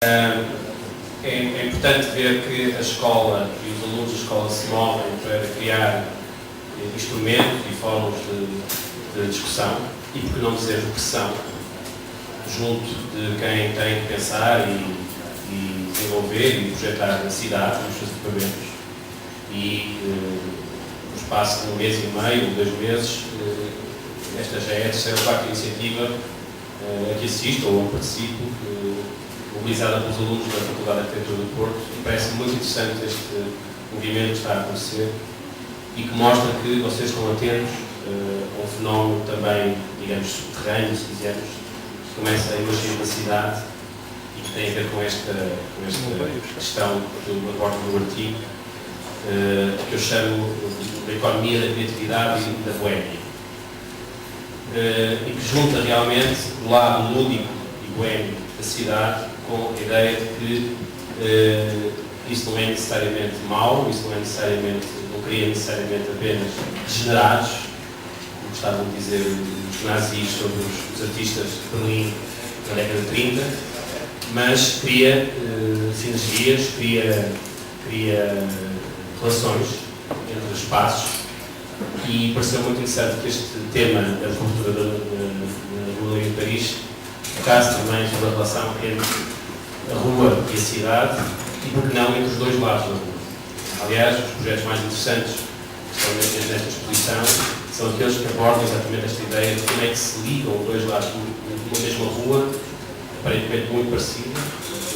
É importante ver que a escola e os alunos da escola se movem para criar instrumentos e fóruns de discussão e, por que não dizer, pressão, junto de quem tem que pensar e desenvolver e projetar a cidade, os seus equipamentos. E no espaço de um mês e meio ou 2 meses, esta já é a terceira ou quarta iniciativa a que assisto ou participo, mobilizada pelos alunos da Faculdade de Arquitetura do Porto, e parece muito interessante este movimento que está a acontecer e que mostra que vocês estão atentos a um fenómeno também, digamos, subterrâneo, se quisermos, que começa a emergir na cidade e que tem a ver com esta questão que eu abordo no artigo, que eu chamo de economia da criatividade e da boémia. E que junta realmente o lado lúdico e boémio da cidade com a ideia de que isso não é necessariamente mau, isso não cria necessariamente apenas degenerados, como gostavam de dizer os nazis sobre os artistas de Berlim na década de 30, mas cria sinergias, cria relações entre espaços. E pareceu muito interessante que este tema da cultura da Rua de Paris tocasse também sobre a relação entre a rua e a cidade e, por que não, entre os dois lados da rua. Aliás, os projetos mais interessantes que estão nesta exposição são aqueles que abordam exatamente esta ideia de como é que se ligam os dois lados de uma mesma rua, aparentemente muito parecida,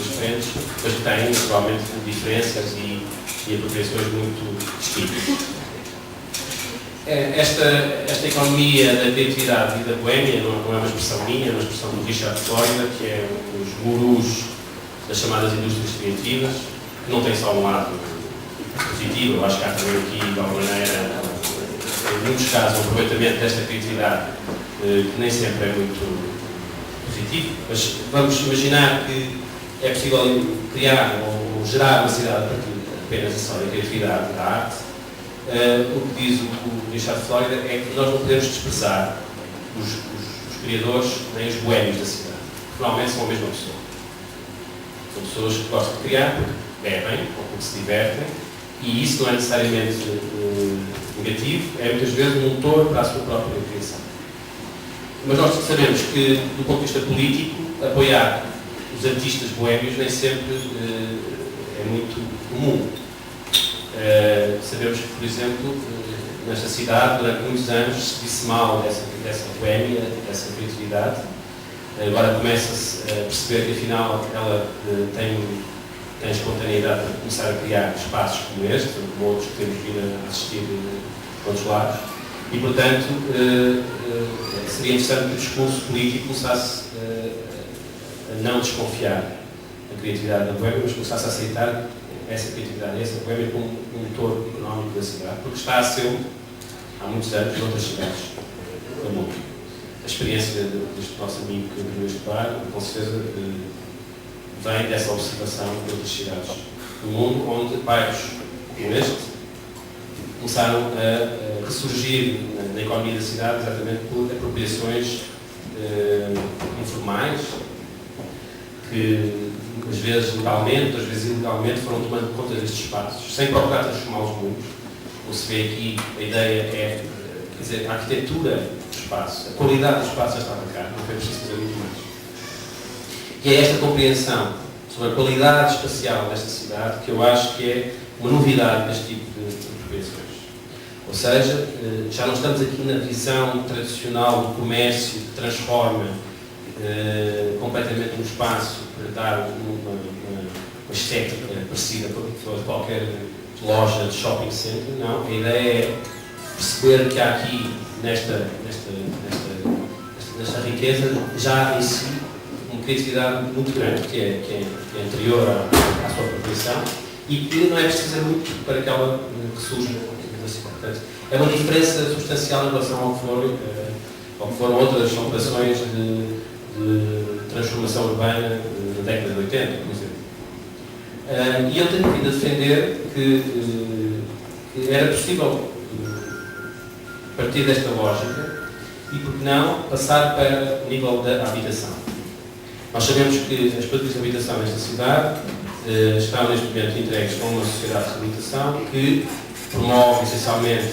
diferentes, mas que têm, naturalmente, diferenças e apropriações muito distintas. Esta economia da criatividade e da boémia não é uma expressão minha, é uma expressão do Richard Florida, que é um dos gurus das chamadas indústrias criativas, que não tem só um lado positivo. Eu acho que há também aqui, de alguma maneira, em muitos casos, um aproveitamento desta criatividade que nem sempre é muito positivo, mas vamos imaginar que é possível criar ou gerar uma cidade a partir apenas só da criatividade e da arte. O que diz o Richard Florida é que nós não podemos desprezar os criadores nem os boémios da cidade, porque normalmente são a mesma pessoa. São pessoas que gostam de criar porque bebem ou porque se divertem, e isso não é necessariamente negativo, é muitas vezes um motor para a sua própria criação. Mas nós sabemos que, do ponto de vista político, apoiar os artistas boémios nem sempre é muito comum. Sabemos que, por exemplo, nesta cidade, durante muitos anos, se disse mal dessa boémia, dessa criatividade. Agora começa-se a perceber que, afinal, ela tem espontaneidade para começar a criar espaços como este, como outros que temos vindo a assistir de outros lados. E, portanto, seria interessante que o discurso político começasse a não desconfiar da criatividade da boémia, mas começasse a aceitar essa criatividade, essa boémia como um motor económico da cidade, porque está a ser há muitos anos noutras cidades do mundo. A experiência deste nosso amigo que veio estudar, com certeza, vem dessa observação de outras cidades do mundo, onde bairros como este começaram a ressurgir na economia da cidade exatamente por apropriações informais, que às vezes legalmente, outras vezes ilegalmente, foram tomando conta destes espaços, sem procurar transformá-los muitos. Como se vê aqui, a ideia é, quer dizer, a arquitetura do espaço, a qualidade do espaço já estava cá, não foi preciso fazer muito mais. E é esta compreensão sobre a qualidade espacial desta cidade que eu acho que é uma novidade deste tipo de apropriações. Ou seja, já não estamos aqui na visão tradicional do comércio que transforma completamente um espaço para dar uma estética parecida com qualquer loja de shopping center. Não, a ideia é perceber que há aqui nesta riqueza já em si uma criatividade muito grande que é anterior à sua apropriação e que não é preciso fazer muito para que ela ressurja na cidade. Portanto, é uma diferença substancial em relação ao que foram outras operações de transformação urbana na década de 80, por exemplo. E eu tenho vindo a defender que era possível partir desta lógica e, por que não, passar para o nível da habitação. Nós sabemos que as políticas de habitação nesta cidade estão neste momento entregues a uma sociedade de reabilitação que promove essencialmente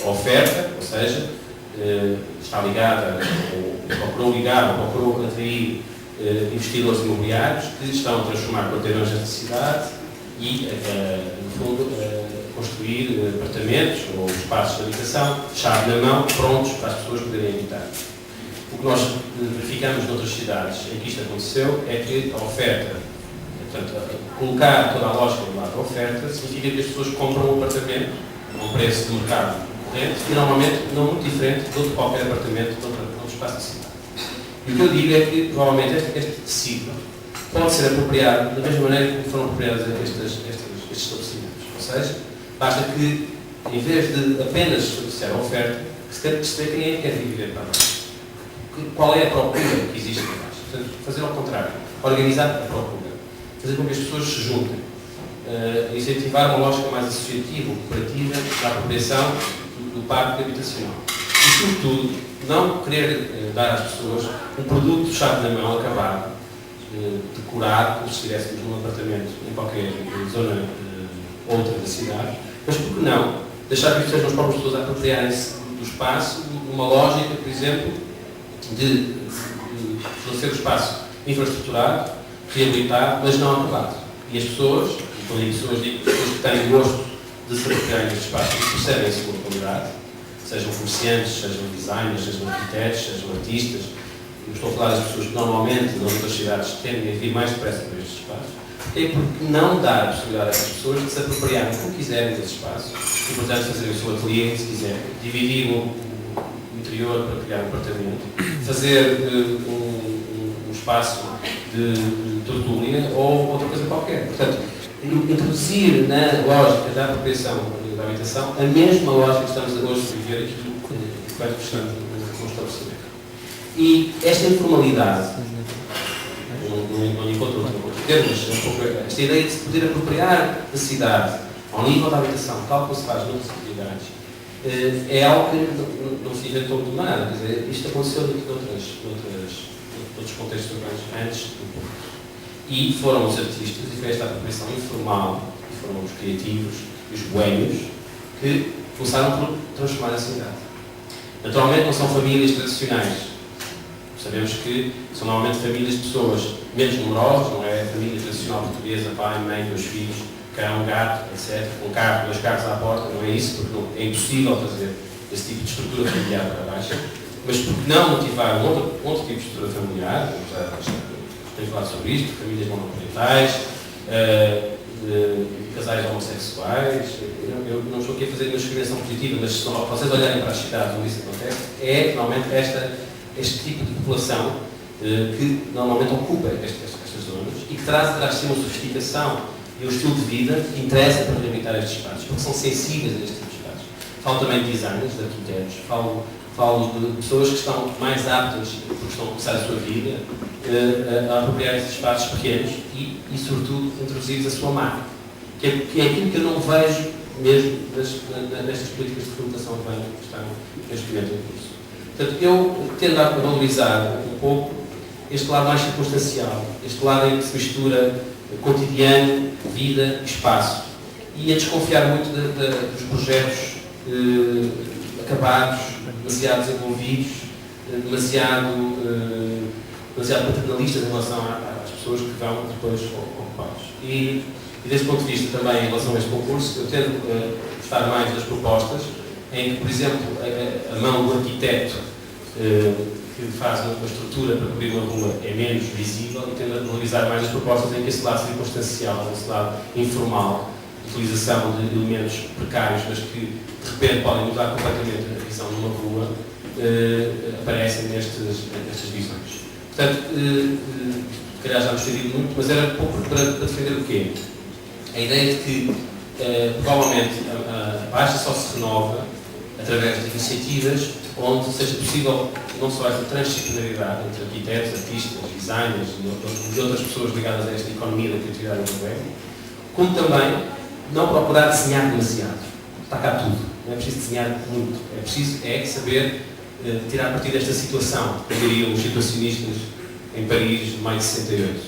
a oferta, ou seja, está ligada, ou procurou atrair investidores imobiliários que estão a transformar quarteirões da cidade e, no fundo, construir apartamentos ou espaços de habitação, chave na mão, prontos para as pessoas poderem habitar. O que nós verificamos noutras cidades em que isto aconteceu é que a oferta, portanto, colocar toda a lógica do lado da oferta, significa que as pessoas compram um apartamento a um preço de mercado corrente e normalmente não muito diferente de outro qualquer apartamento de outro espaço da cidade. E o que eu digo é que, provavelmente, este tecido pode ser apropriado da mesma maneira como foram apropriados estes estabelecimentos. Ou seja, basta que, em vez de apenas associar a oferta, que se quer perceber quem é que quer viver para nós. Qual é a procura que existe para nós. Portanto, fazer ao contrário. Organizar a procura. Fazer com que as pessoas se juntem. Incentivar uma lógica mais associativa, cooperativa, da apropriação do parque habitacional. E, sobretudo, não querer dar às pessoas um produto chave na mão, acabado, decorado, como se estivéssemos num apartamento em qualquer zona outra da cidade, mas por que não deixar que sejam as próprias pessoas a apropriarem-se do espaço, numa lógica, por exemplo, de ser o espaço infraestruturado, reabilitado, mas não acabado. E as pessoas, quando digo pessoas, digo pessoas que têm gosto de se apropriarem deste espaço e percebem a sua qualidade, sejam comerciantes, sejam designers, sejam arquitetos, sejam artistas. Eu estou a falar das pessoas que normalmente, nas outras cidades, tendem a vir mais depressa para estes espaços. É porque não dar a possibilidade a essas pessoas de se apropriarem como quiserem desse espaço e, portanto, fazer o seu ateliê, se quiserem, dividir o interior para criar um apartamento, fazer um espaço de tertúlia ou outra coisa qualquer. Portanto, introduzir na lógica da apropriação da habitação a mesma lógica que estamos hoje a viver aqui enquanto estamos no estabelecimento. E esta informalidade, não encontro outro termo, mas esta ideia de se poder apropriar da cidade ao nível da habitação, tal como se faz noutras atividades, é algo que não se inventou do nada. Quer dizer, isto aconteceu noutros contextos urbanos antes do Porto. E foram os artistas, e foi esta apropriação informal, e foram os criativos, os boêmios, que começaram por transformar a cidade. Naturalmente não são famílias tradicionais. Sabemos que são normalmente famílias de pessoas menos numerosas, não é a família tradicional portuguesa, pai, mãe, dois filhos, cão, gato, etc. Um carro, dois carros à porta, não é isso, porque é impossível fazer esse tipo de estrutura familiar para baixo. Mas por que não motivar outro tipo de estrutura familiar? Já tenho falado sobre isto, famílias monoparentais, casais homossexuais. Eu não estou aqui a fazer uma discriminação positiva, mas se vocês olharem para as cidades onde isso acontece, é normalmente este tipo de população que normalmente ocupa estas zonas e que traz de si uma sofisticação e um estilo de vida que interessa para reabilitar estes espaços, porque são sensíveis a este tipo de espaços. Falo também de designers, de arquitetos, falo de pessoas que estão mais aptas, porque estão a começar a sua vida, a apropriar estes espaços pequenos e sobretudo, introduzir a sua marca, que é aquilo que eu não vejo mesmo nestas políticas de reabilitação urbana que estão neste momento em curso. Portanto, eu tendo a valorizar um pouco este lado mais circunstancial, este lado em que se mistura cotidiano, vida e espaço, e a desconfiar muito dos projetos acabados, demasiado desenvolvidos, demasiado paternalistas em relação às pessoas que vão depois ocupá-los. E desse ponto de vista também, em relação a este concurso, eu tento gostar mais das propostas em que, por exemplo, a mão do arquiteto que faz uma estrutura para cobrir uma rua é menos visível e tendo a valorizar mais as propostas em que esse lado circunstancial, esse lado informal, de utilização de elementos precários, mas que de repente podem mudar completamente a visão de uma rua, aparecem nestas visões. Portanto, se calhar já me estendi muito, mas era pouco para defender o quê? A ideia de que provavelmente a Baixa só se renova através de iniciativas onde seja possível não só esta transdisciplinaridade entre arquitetos, artistas, designers e outras pessoas ligadas a esta economia da criatividade do governo, como também não procurar desenhar demasiado. Está cá tudo. Não é preciso desenhar muito. É preciso saber tirar partido desta situação, como diriam os situacionistas em Paris, de maio de 68.